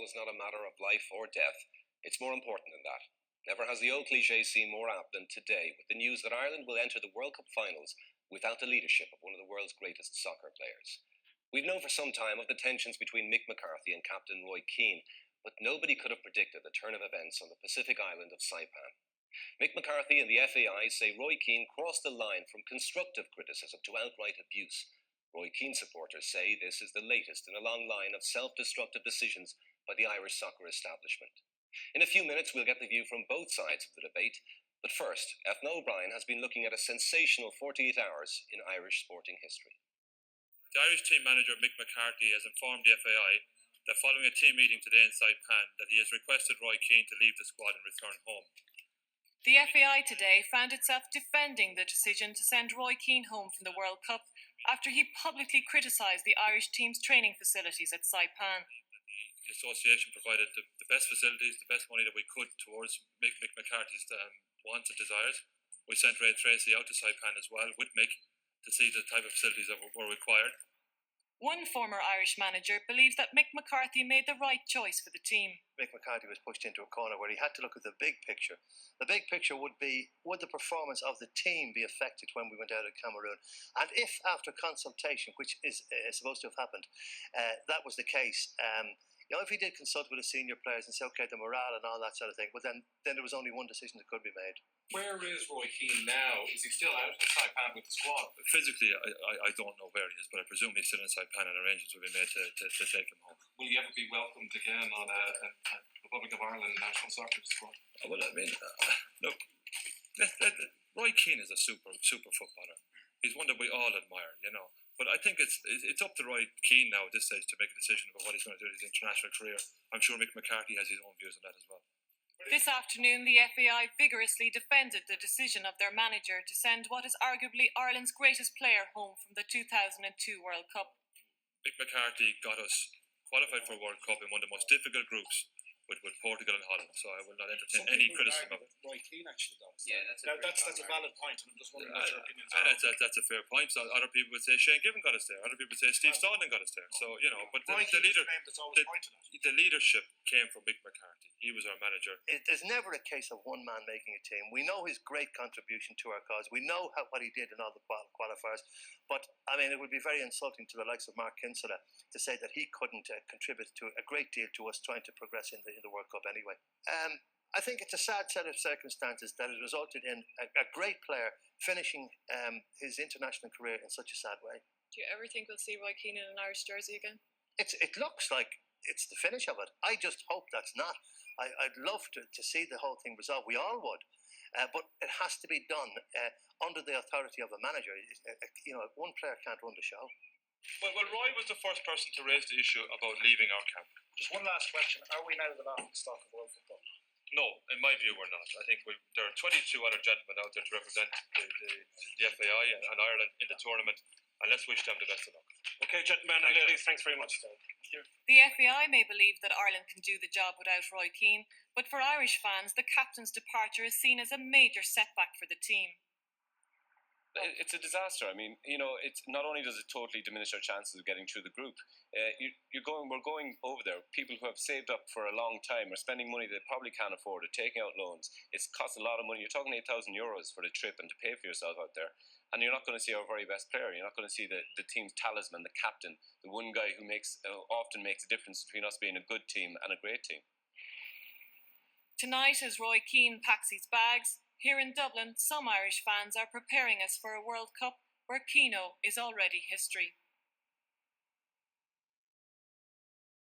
football is not a matter of life or death. It's more important than that. Never has the old cliché seemed more apt than today with the news that Ireland will enter the World Cup finals without the leadership of one of the world's greatest soccer players. We've known for some time of the tensions between Mick McCarthy and Captain Roy Keane, but nobody could have predicted the turn of events on the Pacific island of Saipan. Mick McCarthy and the FAI say Roy Keane crossed the line from constructive criticism to outright abuse. Roy Keane supporters say this is the latest in a long line of self-destructive decisions by the Irish soccer establishment. In a few minutes, we'll get the view from both sides of the debate. But first, Ethna O'Brien has been looking at a sensational 48 hours in Irish sporting history. The Irish team manager Mick McCarthy has informed the FAI that following a team meeting today in Saipan that he has requested Roy Keane to leave the squad and return home. The FAI today found itself defending the decision to send Roy Keane home from the World Cup after he publicly criticised the Irish team's training facilities at Saipan. The association provided the best facilities, the best money that we could towards Mick McCarthy's wants and desires. We sent Ray Tracy out to Saipan as well with Mick to see the type of facilities that were required. One former Irish manager believes that Mick McCarthy made the right choice for the team. Mick McCarthy was pushed into a corner where he had to look at the big picture. The big picture would be, would the performance of the team be affected when we went out of Cameroon? And if after consultation, which is supposed to have happened, that was the case, if he did consult with the senior players and say, okay, the morale and all that sort of thing, but then there was only one decision that could be made. Where is Roy Keane now? Is he still out in Saipan with the squad? Physically, I don't know where he is, but I presume he's still in Saipan and arrangements will be made to take him home. Will he ever be welcomed again on a Republic of Ireland national soccer squad? Well, I mean, look, Roy Keane is a super footballer. He's one that we all admire, But I think it's up to Roy Keane now at this stage to make a decision about what he's going to do in his international career. I'm sure Mick McCarthy has his own views on that as well. This afternoon, the FAI vigorously defended the decision of their manager to send what is arguably Ireland's greatest player home from the 2002 World Cup. Mick McCarthy got us qualified for a World Cup in one of the most difficult groups with Portugal and Holland, so I will not entertain any criticism of it. Roy Keane actually does. Yeah, that's a valid point, and I'm just wondering what your opinions are. That's a fair point. So other people would say Shane Given got us there. Other people would say Steve Stalling got us there. So but Roy Keane is the name that's always pointed at. The leadership came from Mick McCarthy. He was our manager. There's never a case of one man making a team. We know his great contribution to our cause. We know what he did in all the qualifiers. But, I mean, it would be very insulting to the likes of Mark Kinsella to say that he couldn't contribute to a great deal to us trying to progress in the World Cup anyway. I think it's a sad set of circumstances that has resulted in a great player finishing his international career in such a sad way. Do you ever think we'll see Roy Keane in an Irish jersey again? It looks like it's the finish of it. I just hope that's not. I'd love to see the whole thing resolved. We all would. But it has to be done under the authority of a manager. One player can't run the show. Well, Roy was the first person to raise the issue about leaving our camp. Just one last question. Are we now the laughing stock of world football? No, in my view, we're not. I think there are 22 other gentlemen out there to represent the FAI and Ireland in the tournament, and let's wish them the best of luck. Okay, gentlemen and ladies, thanks very much. The FAI may believe that Ireland can do the job without Roy Keane, but for Irish fans, the captain's departure is seen as a major setback for the team. It's a disaster. I mean, it's not only does it totally diminish our chances of getting through the group. We're going over there. People who have saved up for a long time are spending money they probably can't afford, are taking out loans. It's cost a lot of money. You're talking €8,000 for the trip and to pay for yourself out there. And you're not going to see our very best player. You're not going to see the team's talisman, the captain, the one guy who often makes a difference between us being a good team and a great team. Tonight, as Roy Keane packs his bags, here in Dublin, some Irish fans are preparing us for a World Cup where Keane is already history.